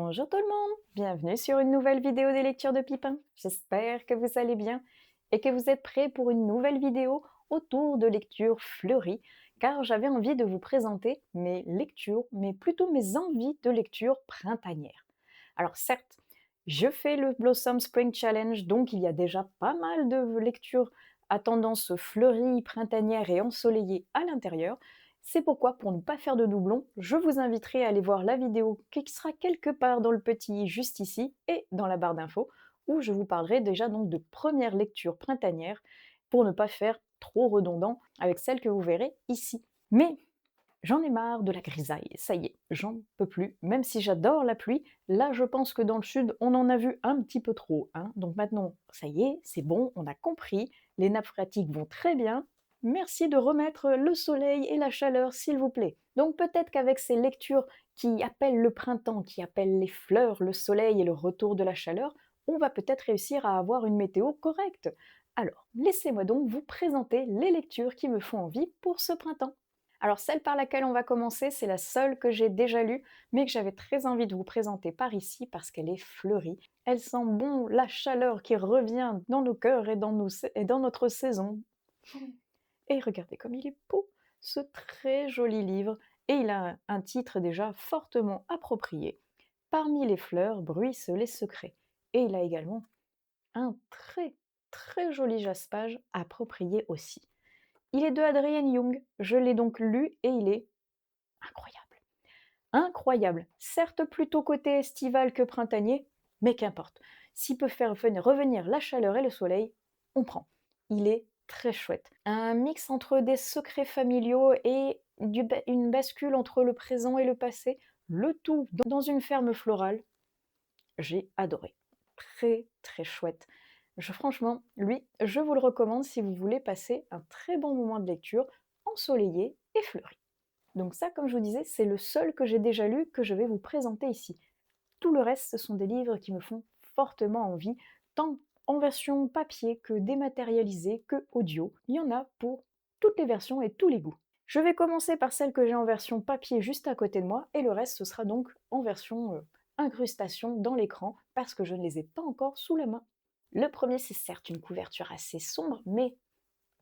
Bonjour tout le monde, bienvenue sur une nouvelle vidéo des lectures de Pipin. J'espère que vous allez bien et que vous êtes prêts pour une nouvelle vidéo autour de lectures fleuries, car j'avais envie de vous présenter mes lectures, mais plutôt mes envies de lecture printanière. Alors certes, je fais le Blossom Spring Challenge, donc il y a déjà pas mal de lectures à tendance fleurie, printanière et ensoleillée à l'intérieur. C'est pourquoi, pour ne pas faire de doublons, je vous inviterai à aller voir la vidéo qui sera quelque part dans le petit i juste ici et dans la barre d'infos, où je vous parlerai déjà donc de première lecture printanière pour ne pas faire trop redondant avec celle que vous verrez ici. Mais j'en ai marre de la grisaille, ça y est, j'en peux plus. Même si j'adore la pluie, là je pense que dans le sud on en a vu un petit peu trop, hein. Donc maintenant, ça y est, c'est bon, on a compris, les nappes phréatiques vont très bien. Merci de remettre le soleil et la chaleur, s'il vous plaît. Donc peut-être qu'avec ces lectures qui appellent le printemps, qui appellent les fleurs, le soleil et le retour de la chaleur, on va peut-être réussir à avoir une météo correcte. Alors, laissez-moi donc vous présenter les lectures qui me font envie pour ce printemps. Alors celle par laquelle on va commencer, c'est la seule que j'ai déjà lue, mais que j'avais très envie de vous présenter par ici parce qu'elle est fleurie. Elle sent bon la chaleur qui revient dans nos cœurs et dans notre saison. Et regardez comme il est beau, ce très joli livre, et il a un titre déjà fortement approprié. Parmi les fleurs bruissent les secrets. Et il a également un très joli jaspage approprié aussi. Il est de Adrienne Young, je l'ai donc lu et il est incroyable. Incroyable, certes plutôt côté estival que printanier, mais qu'importe. S'il peut faire revenir la chaleur et le soleil, on prend. Il est très chouette. Un mix entre des secrets familiaux et une bascule entre le présent et le passé, le tout dans une ferme florale. J'ai adoré. Très chouette. Franchement, lui, je vous le recommande si vous voulez passer un très bon moment de lecture ensoleillé et fleuri. Donc ça, comme je vous disais, c'est le seul que j'ai déjà lu que je vais vous présenter ici. Tout le reste, ce sont des livres qui me font fortement envie, tant en version papier que dématérialisée que audio. Il y en a pour toutes les versions et tous les goûts. Je vais commencer par celle que j'ai en version papier juste à côté de moi, et le reste, ce sera donc en version incrustation dans l'écran, parce que je ne les ai pas encore sous la main. Le premier, c'est certes une couverture assez sombre, mais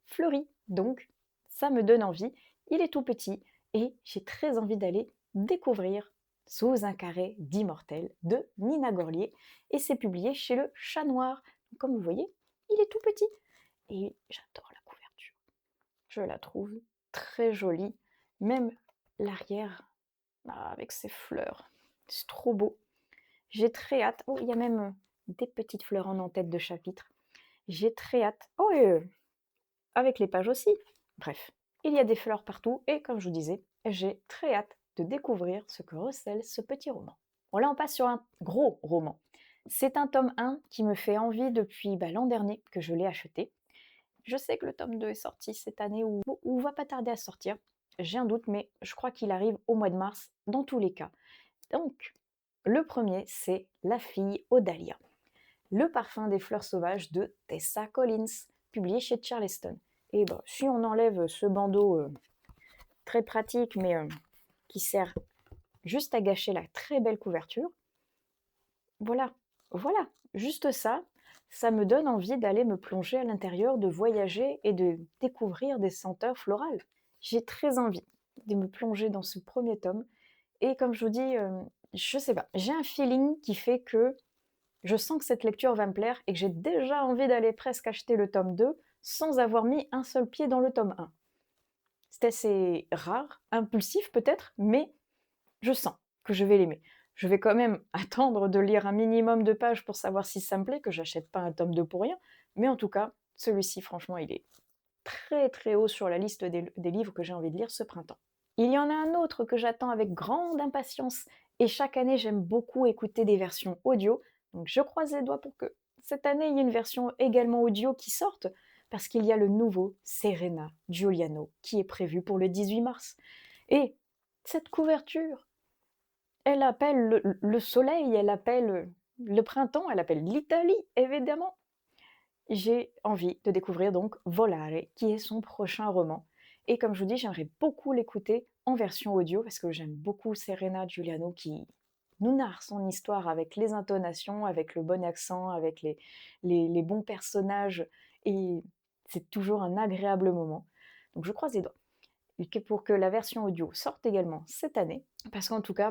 fleurie, donc ça me donne envie. Il est tout petit, et j'ai très envie d'aller découvrir Sous un carré d'immortel de Nina Gorlier, et c'est publié chez le Chat Noir. Comme vous voyez, il est tout petit, et j'adore la couverture. Je la trouve très jolie, même l'arrière avec ses fleurs. C'est trop beau. J'ai très hâte. Oh, il y a même des petites fleurs en en-tête de chapitre. J'ai très hâte. Oh, et avec les pages aussi. Bref, il y a des fleurs partout et comme je vous disais, j'ai très hâte de découvrir ce que recèle ce petit roman. Bon, là, on passe sur un gros roman. C'est un tome 1 qui me fait envie depuis l'an dernier que je l'ai acheté. Je sais que le tome 2 est sorti cette année ou va pas tarder à sortir. J'ai un doute, mais je crois qu'il arrive au mois de mars dans tous les cas. Donc, le premier, c'est La fille aux dahlias. Le parfum des fleurs sauvages de Tessa Collins, publié chez Charleston. Et bon, si on enlève ce bandeau très pratique, mais qui sert juste à gâcher la très belle couverture, voilà, juste ça, ça me donne envie d'aller me plonger à l'intérieur, de voyager et de découvrir des senteurs florales. J'ai très envie de me plonger dans ce premier tome. Et comme je vous dis, je sais pas, j'ai un feeling qui fait que je sens que cette lecture va me plaire et que j'ai déjà envie d'aller presque acheter le tome 2 sans avoir mis un seul pied dans le tome 1. C'est assez rare, impulsif peut-être, mais je sens que je vais l'aimer. Je vais quand même attendre de lire un minimum de pages pour savoir si ça me plaît, que j'achète pas un tome 2 pour rien, mais en tout cas, celui-ci, franchement, il est très haut sur la liste des livres que j'ai envie de lire ce printemps. Il y en a un autre que j'attends avec grande impatience, et chaque année j'aime beaucoup écouter des versions audio, donc je croise les doigts pour que cette année il y ait une version également audio qui sorte, parce qu'il y a le nouveau Serena Giuliano qui est prévu pour le 18 mars. Et cette couverture, elle appelle le soleil, elle appelle le printemps, elle appelle l'Italie, évidemment. J'ai envie de découvrir donc Volare, qui est son prochain roman. Et comme je vous dis, j'aimerais beaucoup l'écouter en version audio, parce que j'aime beaucoup Serena Giuliano, qui nous narre son histoire avec les intonations, avec le bon accent, avec les bons personnages, et c'est toujours un agréable moment. Donc je croise les doigts et pour que la version audio sorte également cette année, parce qu'en tout cas,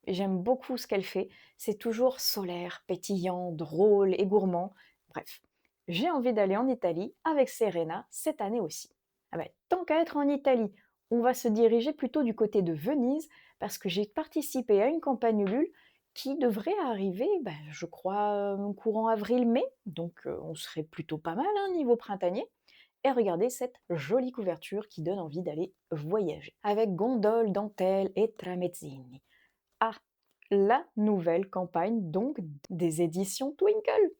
j'aime beaucoup ce qu'elle fait. C'est toujours solaire, pétillant, drôle et gourmand. Bref, j'ai envie d'aller en Italie avec Serena cette année aussi. Ah ben, tant qu'à être en Italie, on va se diriger plutôt du côté de Venise, parce que j'ai participé à une campagne Ulule qui devrait arriver, je crois, courant avril-mai, donc on serait plutôt pas mal niveau printanier. Et regardez cette jolie couverture qui donne envie d'aller voyager. Avec gondole, dentelle et tramezzini. Ah, la nouvelle campagne donc des éditions Twinkle.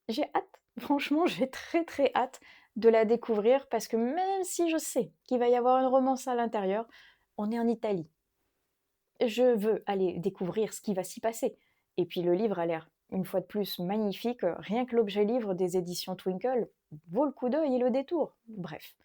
J'ai hâte, franchement j'ai très très hâte de la découvrir, parce que même si je sais qu'il va y avoir une romance à l'intérieur, on est en Italie. Je veux aller découvrir ce qui va s'y passer. Et puis le livre a l'air, une fois de plus, magnifique. Rien que l'objet livre des éditions Twinkle vaut le coup d'œil et le détour. Bref,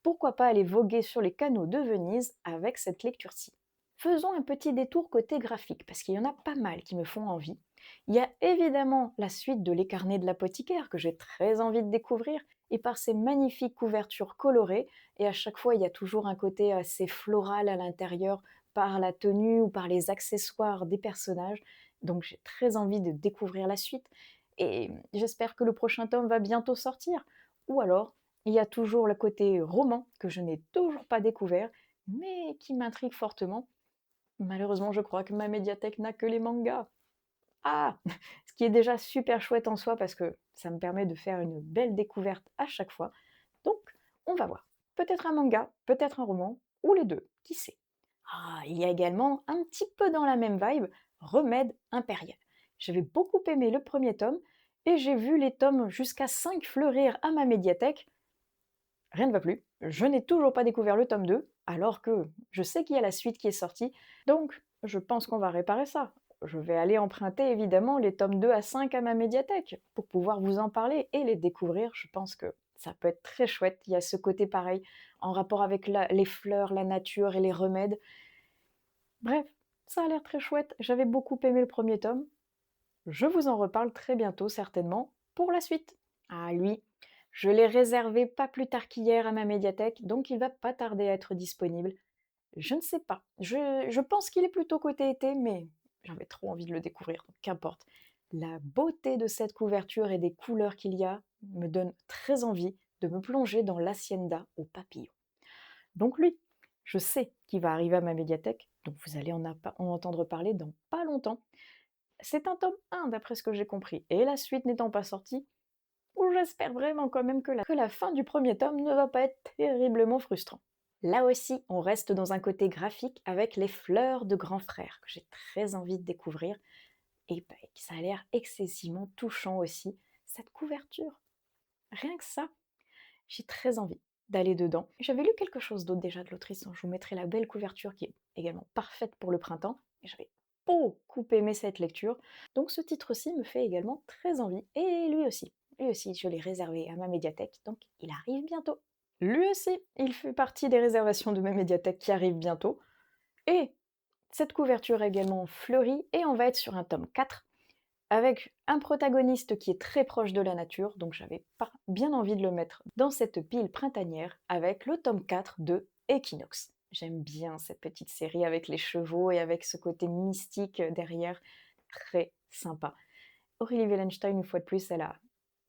pourquoi pas aller voguer sur les canaux de Venise avec cette lecture-ci. Faisons un petit détour côté graphique, parce qu'il y en a pas mal qui me font envie. Il y a évidemment la suite de Les Carnets de l'apothicaire que j'ai très envie de découvrir, et par ses magnifiques couvertures colorées, et à chaque fois il y a toujours un côté assez floral à l'intérieur, par la tenue ou par les accessoires des personnages. Donc j'ai très envie de découvrir la suite, et j'espère que le prochain tome va bientôt sortir. Ou alors, il y a toujours le côté roman que je n'ai toujours pas découvert, mais qui m'intrigue fortement. Malheureusement, je crois que ma médiathèque n'a que les mangas. Ah! Ce qui est déjà super chouette en soi, parce que ça me permet de faire une belle découverte à chaque fois. Donc, on va voir. Peut-être un manga, peut-être un roman, ou les deux, qui sait. Ah, il y a également, un petit peu dans la même vibe, Remède impérial. J'avais beaucoup aimé le premier tome, et j'ai vu les tomes jusqu'à 5 fleurir à ma médiathèque. Rien ne va plus. Je n'ai toujours pas découvert le tome 2, alors que je sais qu'il y a la suite qui est sortie, donc je pense qu'on va réparer ça. Je vais aller emprunter évidemment les tomes 2 à 5 à ma médiathèque pour pouvoir vous en parler et les découvrir. Je pense que ça peut être très chouette. Il y a ce côté pareil en rapport avec les fleurs, la nature et les remèdes. Bref, ça a l'air très chouette. J'avais beaucoup aimé le premier tome. Je vous en reparle très bientôt certainement pour la suite. Ah lui, je l'ai réservé pas plus tard qu'hier à ma médiathèque, donc il va pas tarder à être disponible. Je ne sais pas, je pense qu'il est plutôt côté été, mais j'avais trop envie de le découvrir, donc qu'importe. La beauté de cette couverture et des couleurs qu'il y a me donne très envie de me plonger dans l'Hacienda aux papillons. Donc lui, je sais qu'il va arriver à ma médiathèque, donc vous allez en entendre parler dans pas longtemps. C'est un tome 1 d'après ce que j'ai compris, et la suite n'étant pas sortie, j'espère vraiment quand même que la fin du premier tome ne va pas être terriblement frustrant. Là aussi, on reste dans un côté graphique avec les fleurs de grand frère, que j'ai très envie de découvrir, et ça a l'air excessivement touchant aussi, cette couverture. Rien que ça, j'ai très envie d'aller dedans. J'avais lu quelque chose d'autre déjà de l'autrice, dont je vous mettrai la belle couverture qui est également parfaite pour le printemps, et j'avais beaucoup aimé cette lecture, donc ce titre-ci me fait également très envie, et lui aussi je l'ai réservé à ma médiathèque, donc il arrive bientôt. Lui aussi, il fait partie des réservations de ma médiathèque qui arrivent bientôt, et cette couverture est également fleurie, et on va être sur un tome 4, avec un protagoniste qui est très proche de la nature, donc j'avais bien envie de le mettre dans cette pile printanière avec le tome 4 de Equinox. J'aime bien cette petite série avec les chevaux et avec ce côté mystique derrière, très sympa. Aurélie Wellenstein, une fois de plus, elle a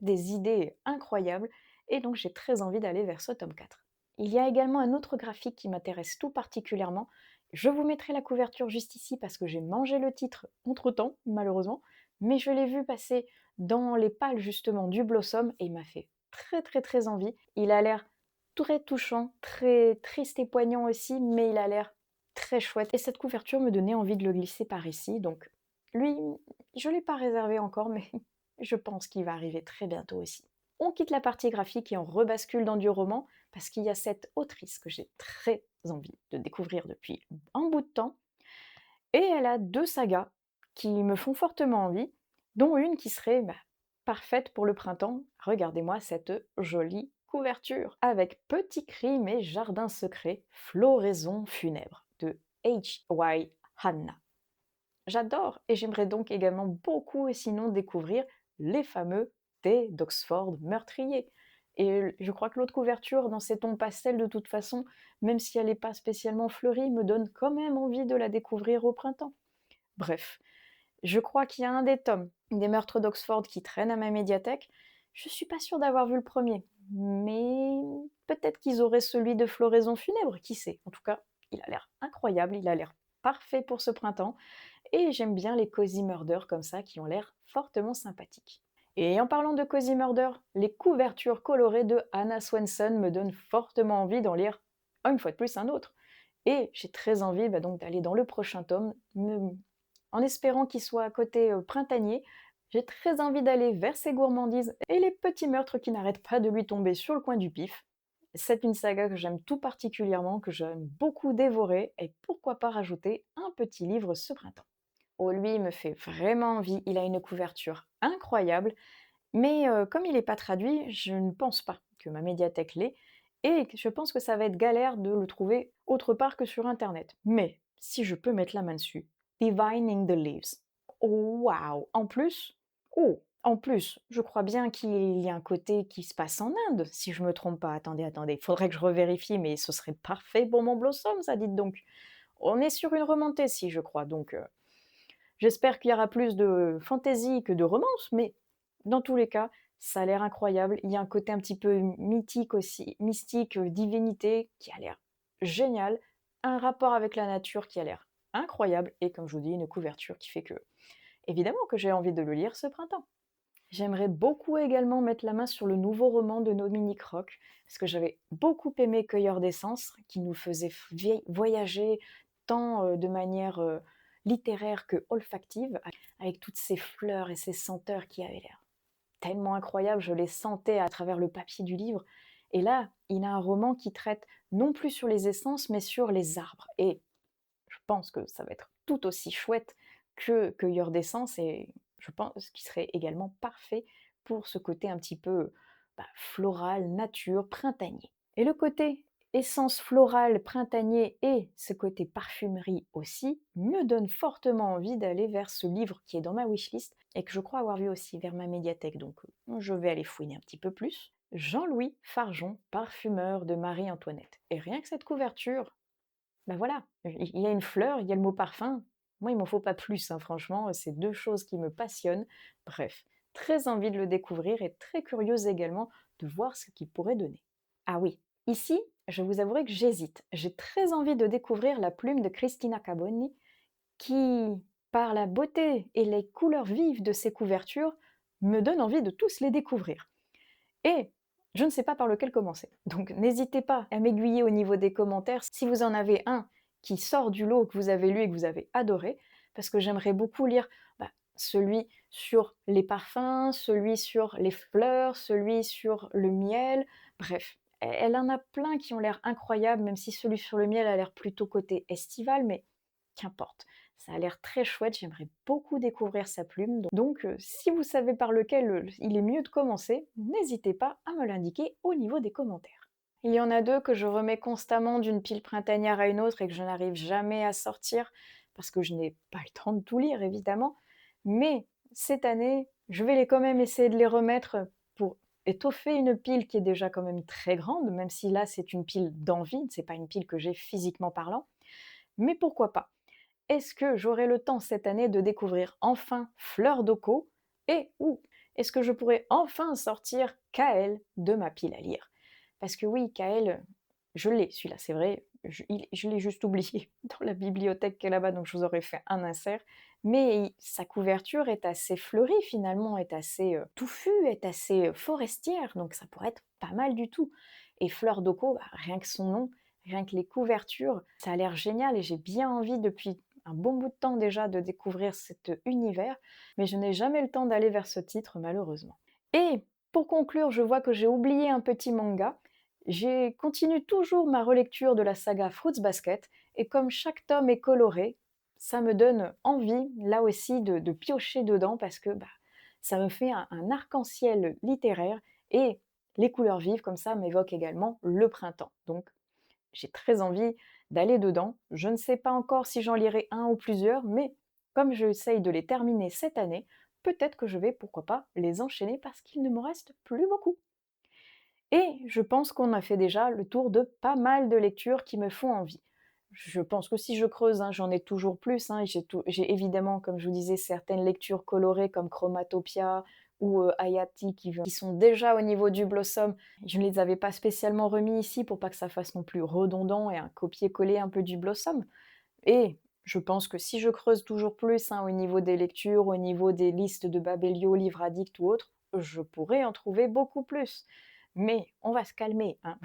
des idées incroyables, et donc j'ai très envie d'aller vers ce tome 4. Il y a également un autre graphique qui m'intéresse tout particulièrement. Je vous mettrai la couverture juste ici parce que j'ai mangé le titre entre-temps, malheureusement, mais je l'ai vu passer dans les pales justement du Blossom et il m'a fait très très très envie. Il a l'air très touchant, très triste et poignant aussi, mais il a l'air très chouette. Et cette couverture me donnait envie de le glisser par ici, donc lui, je ne l'ai pas réservé encore, mais je pense qu'il va arriver très bientôt aussi. On quitte la partie graphique et on rebascule dans du roman, parce qu'il y a cette autrice que j'ai très envie de découvrir depuis un bout de temps, et elle a 2 sagas qui me font fortement envie, dont une qui serait parfaite pour le printemps. Regardez-moi cette jolie couverture, avec Petit crime et jardin secret, floraison funèbre, de H.Y. Hanna. j'adore et j'aimerais donc également beaucoup et sinon découvrir les fameux thés d'Oxford meurtriers. Et je crois que l'autre couverture dans ces tons pastels de toute façon, même si elle n'est pas spécialement fleurie, me donne quand même envie de la découvrir au printemps. Bref, je crois qu'il y a un des tomes des meurtres d'Oxford qui traîne à ma médiathèque. Je suis pas sûre d'avoir vu le premier, mais peut-être qu'ils auraient celui de Floraison funèbre, qui sait. En tout cas, il a l'air incroyable, il a l'air parfait pour ce printemps, et j'aime bien les cozy murder comme ça, qui ont l'air fortement sympathiques. Et en parlant de cozy murder, les couvertures colorées de Anna Swenson me donnent fortement envie d'en lire, une fois de plus, un autre. Et j'ai très envie donc d'aller dans le prochain tome, en espérant qu'il soit à côté printanier. J'ai très envie d'aller vers ses gourmandises et les petits meurtres qui n'arrêtent pas de lui tomber sur le coin du pif. C'est une saga que j'aime tout particulièrement, que j'aime beaucoup dévorer, et pourquoi pas rajouter un petit livre ce printemps. Oh, lui, il me fait vraiment envie, il a une couverture incroyable, mais comme il n'est pas traduit, je ne pense pas que ma médiathèque l'ait, et je pense que ça va être galère de le trouver autre part que sur internet. Mais si je peux mettre la main dessus, Divining the Leaves. Oh, waouh! En plus, je crois bien qu'il y a un côté qui se passe en Inde, si je me trompe pas. Attendez, il faudrait que je revérifie, mais ce serait parfait pour mon Blossom, ça, dites donc. On est sur une remontée, si je crois, donc j'espère qu'il y aura plus de fantaisie que de romance, mais dans tous les cas, ça a l'air incroyable. Il y a un côté un petit peu mythique aussi, mystique, divinité, qui a l'air génial. Un rapport avec la nature qui a l'air incroyable. Et comme je vous dis, une couverture qui fait que, évidemment, que j'ai envie de le lire ce printemps. J'aimerais beaucoup également mettre la main sur le nouveau roman de Dominique Roch, parce que j'avais beaucoup aimé Cueilleur d'essence, qui nous faisait voyager tant de manière littéraire que olfactive, avec toutes ces fleurs et ces senteurs qui avaient l'air tellement incroyables, je les sentais à travers le papier du livre. Et là, il a un roman qui traite non plus sur les essences, mais sur les arbres. Et je pense que ça va être tout aussi chouette que Cueilleur d'essence, et je pense qu'il serait également parfait pour ce côté un petit peu floral, nature, printanier. Et le côté essence florale, printanier et ce côté parfumerie aussi me donne fortement envie d'aller vers ce livre qui est dans ma wishlist et que je crois avoir vu aussi vers ma médiathèque, donc je vais aller fouiner un petit peu plus. Jean-Louis Fargeon, parfumeur de Marie-Antoinette. Et rien que cette couverture, voilà, il y a une fleur, il y a le mot parfum. Moi, il m'en faut pas plus, hein, franchement, c'est deux choses qui me passionnent. Bref, très envie de le découvrir et très curieuse également de voir ce qu'il pourrait donner. Ah oui, ici, je vous avouerai que j'hésite. J'ai très envie de découvrir la plume de Cristina Caboni qui, par la beauté et les couleurs vives de ses couvertures, me donne envie de tous les découvrir. Et je ne sais pas par lequel commencer. Donc n'hésitez pas à m'aiguiller au niveau des commentaires si vous en avez un qui sort du lot, que vous avez lu et que vous avez adoré, parce que j'aimerais beaucoup lire celui sur les parfums, celui sur les fleurs, celui sur le miel, bref. Elle en a plein qui ont l'air incroyables, même si celui sur le miel a l'air plutôt côté estival, mais qu'importe. Ça a l'air très chouette, j'aimerais beaucoup découvrir sa plume. Donc, si vous savez par lequel il est mieux de commencer, n'hésitez pas à me l'indiquer au niveau des commentaires. Il y en a deux que je remets constamment d'une pile printanière à une autre et que je n'arrive jamais à sortir parce que je n'ai pas le temps de tout lire évidemment. Mais cette année, je vais quand même essayer de les remettre pour étoffer une pile qui est déjà quand même très grande, même si là c'est une pile d'envie, c'est pas une pile que j'ai physiquement parlant. Mais pourquoi pas? Est-ce que j'aurai le temps cette année de découvrir enfin Fleur d'Oco? Et ou est-ce que je pourrai enfin sortir Kael de ma pile à lire? Parce que oui, Kael, je l'ai celui-là, c'est vrai, je l'ai juste oublié dans la bibliothèque qui est là-bas, donc je vous aurais fait un insert. Mais sa couverture est assez fleurie finalement, est assez touffue, est assez forestière, donc ça pourrait être pas mal du tout. Et Fleur d'Oco, rien que son nom, rien que les couvertures, ça a l'air génial et j'ai bien envie depuis un bon bout de temps déjà de découvrir cet univers, mais je n'ai jamais le temps d'aller vers ce titre malheureusement. Et pour conclure, je vois que j'ai oublié un petit manga. J'ai continue toujours ma relecture de la saga Fruits Basket, et comme chaque tome est coloré, ça me donne envie, là aussi, de piocher dedans, parce que ça me fait un arc-en-ciel littéraire, et les couleurs vives comme ça m'évoquent également le printemps. Donc j'ai très envie d'aller dedans. Je ne sais pas encore si j'en lirai un ou plusieurs, mais comme j'essaye de les terminer cette année, peut-être que je vais, pourquoi pas, les enchaîner parce qu'il ne me reste plus beaucoup. Et je pense qu'on a fait déjà le tour de pas mal de lectures qui me font envie. Je pense que si je creuse, hein, j'en ai toujours plus, hein, et j'ai évidemment, comme je vous disais, certaines lectures colorées comme Chromatopia ou Hayati qui sont déjà au niveau du Blossom. Je ne les avais pas spécialement remis ici pour pas que ça fasse non plus redondant et un copier-coller un peu du Blossom. Et je pense que si je creuse toujours plus, hein, au niveau des lectures, au niveau des listes de Babelio, Livre Addict ou autres, je pourrais en trouver beaucoup plus. Mais on va se calmer, hein.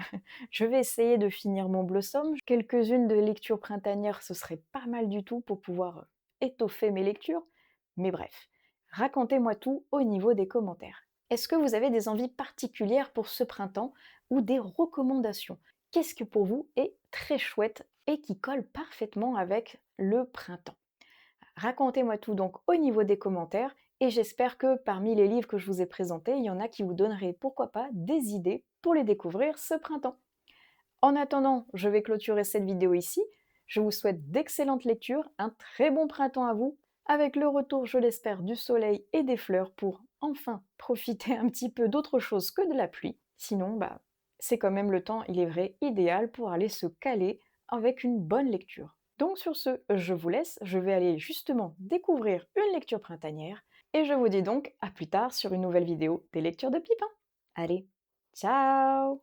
Je vais essayer de finir mon Blossom. Quelques-unes de lectures printanières, ce serait pas mal du tout pour pouvoir étoffer mes lectures. Mais bref, racontez-moi tout au niveau des commentaires. Est-ce que vous avez des envies particulières pour ce printemps ou des recommandations? Qu'est-ce que pour vous est très chouette et qui colle parfaitement avec le printemps? Racontez-moi tout donc au niveau des commentaires et j'espère que parmi les livres que je vous ai présentés, il y en a qui vous donneraient pourquoi pas des idées pour les découvrir ce printemps. En attendant, je vais clôturer cette vidéo ici. Je vous souhaite d'excellentes lectures, un très bon printemps à vous, avec le retour, je l'espère, du soleil et des fleurs pour enfin profiter un petit peu d'autre chose que de la pluie. Sinon, c'est quand même le temps, il est vrai, idéal pour aller se caler avec une bonne lecture. Donc sur ce, je vous laisse, je vais aller justement découvrir une lecture printanière et je vous dis donc à plus tard sur une nouvelle vidéo des lectures de Pipin. Allez, ciao!